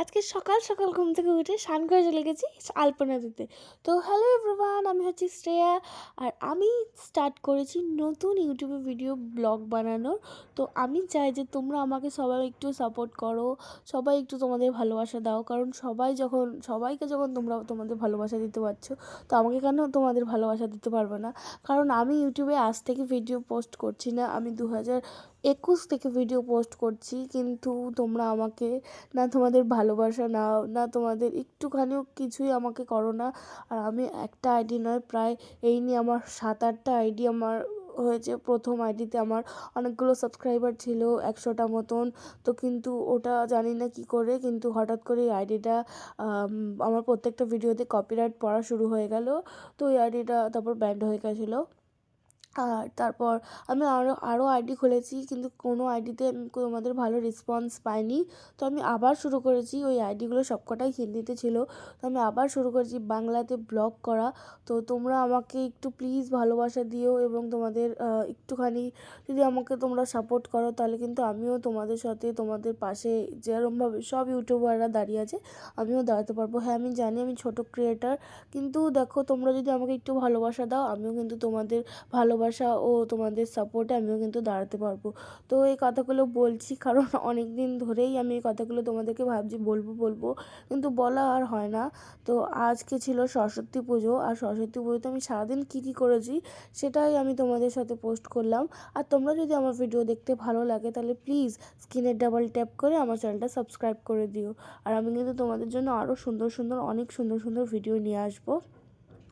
আজকে সকাল সকাল ঘুম থেকে উঠে স্নান করে চলে গেছি আলপনা দিতে। তো হ্যালো এভরিওয়ান, আমি হচ্ছি শ্রেয়া। আর আমি স্টার্ট করেছি নতুন ইউটিউবে ভিডিও ব্লগ বানানোর। তো আমি চাই যে তোমরা আমাকে সবাই একটু সাপোর্ট করো, সবাই একটু তোমাদের ভালোবাসা দাও। কারণ সবাইকে যখন তোমরা তোমাদের ভালোবাসা দিতে পারছো, তো আমাকে কেন তোমাদের ভালোবাসা দিতে পারবে না? কারণ আমি ইউটিউবে আজ থেকে ভিডিও পোস্ট করছি না, আমি 2021 থেকে ভিডিও পোস্ট করছি। কিন্তু তোমরা আমাকে না তোমাদের ভালোবাসা নাও, না তোমাদের একটুখানিও কিছুই আমাকে করো না। আর আমি একটা আইডি নয়, প্রায় এই নিয়ে আমার 7-8টা আইডি আমার হয়েছে। প্রথম আইডিতে আমার অনেকগুলো সাবস্ক্রাইবার ছিল, 100টা মতন। তো কিন্তু ওটা জানি না কী করে, কিন্তু হঠাৎ করে এই আইডিটা আমার প্রত্যেকটা ভিডিওতে কপিরাইট পড়া শুরু হয়ে গেল। তো এই আইডিটা তারপর ব্যান্ড হয়ে গেছিলো। আর তারপর আমি আরও আইডি খুলেছি, কিন্তু কোনো আইডিতে আমি তোমাদের ভালো রেসপন্স পাইনি। তো আমি আবার শুরু করেছি, ওই আইডিগুলো সবকটাই হিন্দিতে ছিল। তো আমি আবার শুরু করেছি বাংলাতে ব্লগ করা। তো তোমরা আমাকে একটু প্লিজ ভালোবাসা দিও, এবং তোমাদের একটুখানি যদি আমাকে তোমরা সাপোর্ট করো, তাহলে কিন্তু আমিও তোমাদের সাথে তোমাদের পাশে যেরকমভাবে সব ইউটিউবাররা দাঁড়িয়ে আছে, আমিও দাঁড়াতে পারবো। হ্যাঁ, আমি জানি আমি ছোট ক্রিয়েটার, কিন্তু দেখো তোমরা যদি আমাকে একটু ভালোবাসা দাও, আমিও কিন্তু তোমাদের ভালোবাসা ও তোমাদের সাপোর্টে আমিও কিন্তু দাঁড়াতে পারবো। তো এই কথাগুলো বলছি কারণ অনেক দিন ধরেই আমি এই কথাগুলো তোমাদেরকে ভাবছি বলবো, কিন্তু বলা আর হয় না। তো আজকে ছিল সরস্বতী পুজো, আর সরস্বতী পুজোতে আমি সারাদিন কী করেছি সেটাই আমি তোমাদের সাথে পোস্ট করলাম। আর তোমরা যদি আমার ভিডিও দেখতে ভালো লাগে, তাহলে প্লিজ স্ক্রিনে ডাবল ট্যাপ করে আমার চ্যানেলটা সাবস্ক্রাইব করে দিও। আর আমি কিন্তু তোমাদের জন্য আরও অনেক সুন্দর ভিডিও নিয়ে আসবো।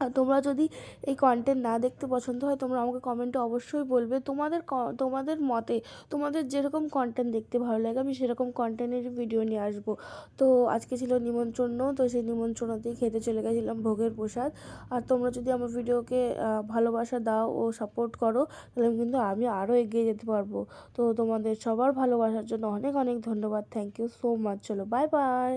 আর তোমরা যদি এই কন্টেন্ট না দেখতে পছন্দ হয়, তোমরা আমাকে কমেন্টে অবশ্যই বলবে তোমাদের মতে তোমাদের যেরকম কন্টেন্ট দেখতে ভালো লাগে, আমি সেরকম কন্টেন্টের ভিডিও নিয়ে আসবো। তো আজকে ছিল নিমন্ত্রণ, তো সেই নিমন্ত্রণতেই খেতে চলে গেছিলাম ভোগের প্রসাদ। আর তোমরা যদি আমার ভিডিওকে ভালোবাসা দাও ও সাপোর্ট করো, তাহলে কিন্তু আমি আরও এগিয়ে যেতে পারবো। তো তোমাদের সবার ভালোবাসার জন্য অনেক ধন্যবাদ। Thank you so much. চলো, বাই বাই।